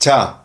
자,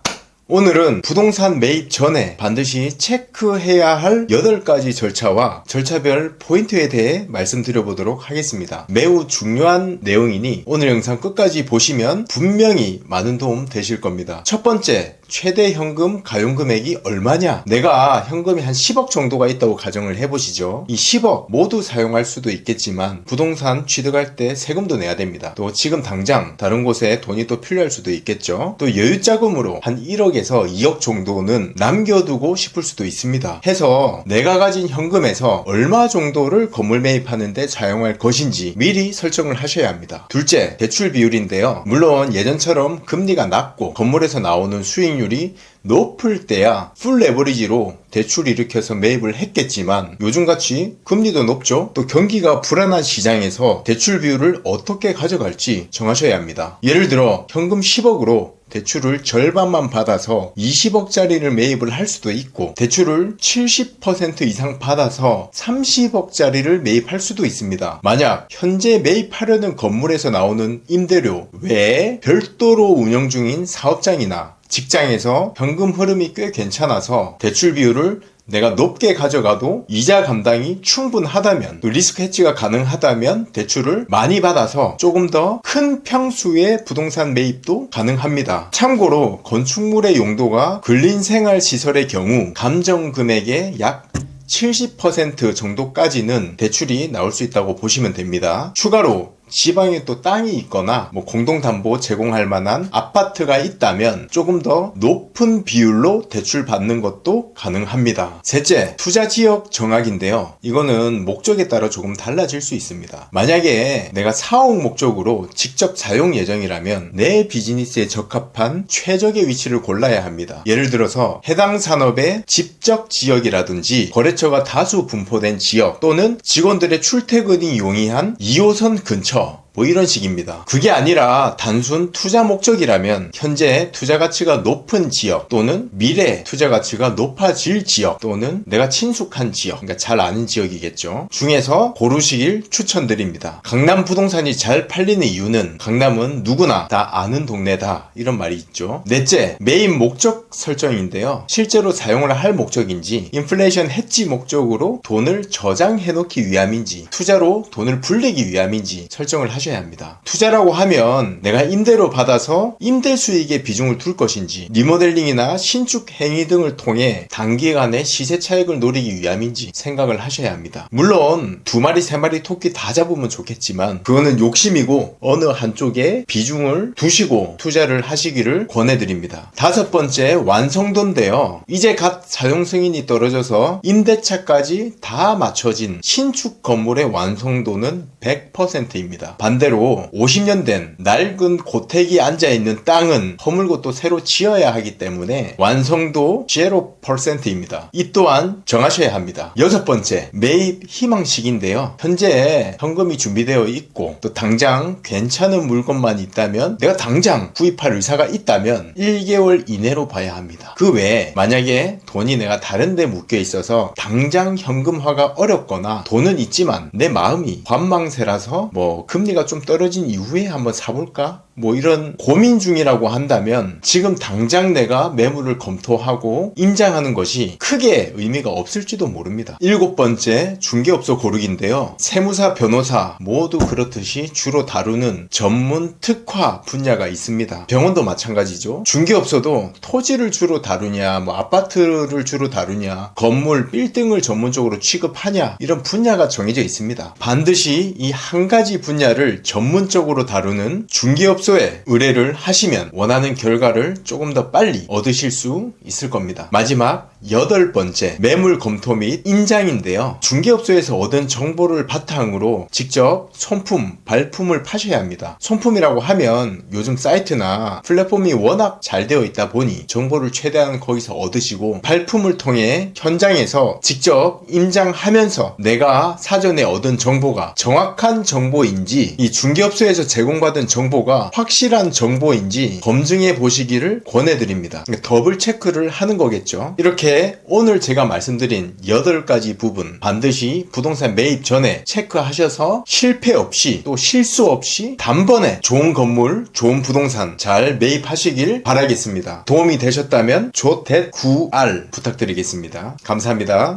오늘은 부동산 매입 전에 반드시 체크해야 할 8가지 절차와 절차별 포인트에 대해 말씀드려보도록 하겠습니다. 매우 중요한 내용이니 오늘 영상 끝까지 보시면 분명히 많은 도움 되실 겁니다. 첫 번째, 최대 현금 가용 금액이 얼마냐? 내가 현금이 한 10억 정도가 있다고 가정을 해보시죠. 이 10억 모두 사용할 수도 있겠지만 부동산 취득할 때 세금도 내야 됩니다. 또 지금 당장 다른 곳에 돈이 또 필요할 수도 있겠죠. 또 여유자금으로 한 1억에서 2억 정도는 남겨두고 싶을 수도 있습니다. 해서 내가 가진 현금에서 얼마 정도를 건물 매입하는데 사용할 것인지 미리 설정을 하셔야 합니다. 둘째, 대출 비율인데요. 물론 예전처럼 금리가 낮고 건물에서 나오는 수익 율이 높을 때야 풀 레버리지로 대출 일으켜서 매입을 했겠지만 요즘같이 금리도 높죠. 또 경기가 불안한 시장에서 대출 비율을 어떻게 가져갈지 정하셔야 합니다. 예를 들어 현금 10억으로 대출을 절반만 받아서 20억짜리를 매입을 할 수도 있고 대출을 70% 이상 받아서 30억짜리를 매입할 수도 있습니다. 만약 현재 매입하려는 건물에서 나오는 임대료 외에 별도로 운영 중인 사업장이나 직장에서 현금 흐름이 꽤 괜찮아서 대출 비율을 내가 높게 가져가도 이자 감당이 충분하다면 또 리스크 해지가 가능하다면 대출을 많이 받아서 조금 더 큰 평수의 부동산 매입도 가능합니다. 참고로 건축물의 용도가 근린생활시설의 경우 감정 금액의 약 70% 정도까지는 대출이 나올 수 있다고 보시면 됩니다. 추가로 지방에 또 땅이 있거나 공동담보 제공할 만한 아파트가 있다면 조금 더 높은 비율로 대출 받는 것도 가능합니다. 셋째, 투자 지역 정학인데요. 이거는 목적에 따라 조금 달라질 수 있습니다. 만약에 내가 사업 목적으로 직접 사용 예정이라면 내 비즈니스에 적합한 최적의 위치를 골라야 합니다. 예를 들어서 해당 산업의 집적 지역이라든지 거래처가 다수 분포된 지역 또는 직원들의 출퇴근이 용이한 2호선 근처 이런 식입니다. 그게 아니라 단순 투자 목적이라면 현재 투자 가치가 높은 지역 또는 미래 투자 가치가 높아질 지역 또는 내가 친숙한 지역, 그러니까 잘 아는 지역이겠죠. 중에서 고르시길 추천드립니다. 강남 부동산이 잘 팔리는 이유는 강남은 누구나 다 아는 동네다 이런 말이 있죠. 넷째, 매입 목적 설정인데요. 실제로 사용을 할 목적인지 인플레이션 해지 목적으로 돈을 저장해 놓기 위함인지 투자로 돈을 불리기 위함인지 설정을 하셔야 합니다. 투자라고 하면 내가 임대로 받아서 임대 수익에 비중을 둘 것인지 리모델링이나 신축 행위 등을 통해 단기간에 시세 차익을 노리기 위함인지 생각을 하셔야 합니다. 물론 2마리 3마리 토끼 다 잡으면 좋겠지만 그거는 욕심이고 어느 한쪽에 비중을 두시고 투자를 하시기를 권해드립니다. 다섯 번째, 완성도인데요. 이제 갓 사용 승인이 떨어져서 임대차까지 다 맞춰진 신축 건물의 완성도는 100%입니다. 반대로 50년 된 낡은 고택이 앉아있는 땅은 허물고 또 새로 지어야 하기 때문에 완성도 0%입니다. 이 또한 정하셔야 합니다. 여섯 번째, 매입 희망식인데요. 현재 현금이 준비되어 있고 또 당장 괜찮은 물건만 있다면 내가 당장 구입할 의사가 있다면 1개월 이내로 봐야 합니다. 그 외에 만약에 돈이 내가 다른 데 묶여 있어서 당장 현금화가 어렵거나 돈은 있지만 내 마음이 관망세라서 금리가 좀 떨어진 이후에 한번 사볼까? 이런 고민 중이라고 한다면 지금 당장 내가 매물을 검토하고 임장하는 것이 크게 의미가 없을지도 모릅니다. 일곱 번째, 중개업소 고르기인데요. 세무사, 변호사 모두 그렇듯이 주로 다루는 전문 특화 분야가 있습니다. 병원도 마찬가지죠. 중개업소도 토지를 주로 다루냐, 아파트를 주로 다루냐, 건물, 빌딩을 전문적으로 취급하냐 이런 분야가 정해져 있습니다. 반드시 이 한 가지 분야를 전문적으로 다루는 중개업소에 의뢰를 하시면 원하는 결과를 조금 더 빨리 얻으실 수 있을 겁니다. 마지막 8번째, 매물 검토 및 인장인데요. 중개업소에서 얻은 정보를 바탕으로 직접 손품, 발품을 파셔야 합니다. 손품이라고 하면 요즘 사이트나 플랫폼이 워낙 잘 되어 있다 보니 정보를 최대한 거기서 얻으시고 발품을 통해 현장에서 직접 임장하면서 내가 사전에 얻은 정보가 정확한 정보인지 이 중개업소에서 제공받은 정보가 확실한 정보인지 검증해 보시기를 권해드립니다. 더블 체크를 하는 거겠죠. 이렇게 오늘 제가 말씀드린 8가지 부분 반드시 부동산 매입 전에 체크하셔서 실패 없이 또 실수 없이 단번에 좋은 건물, 좋은 부동산 잘 매입하시길 바라겠습니다. 도움이 되셨다면 조댓9R 부탁드리겠습니다. 감사합니다.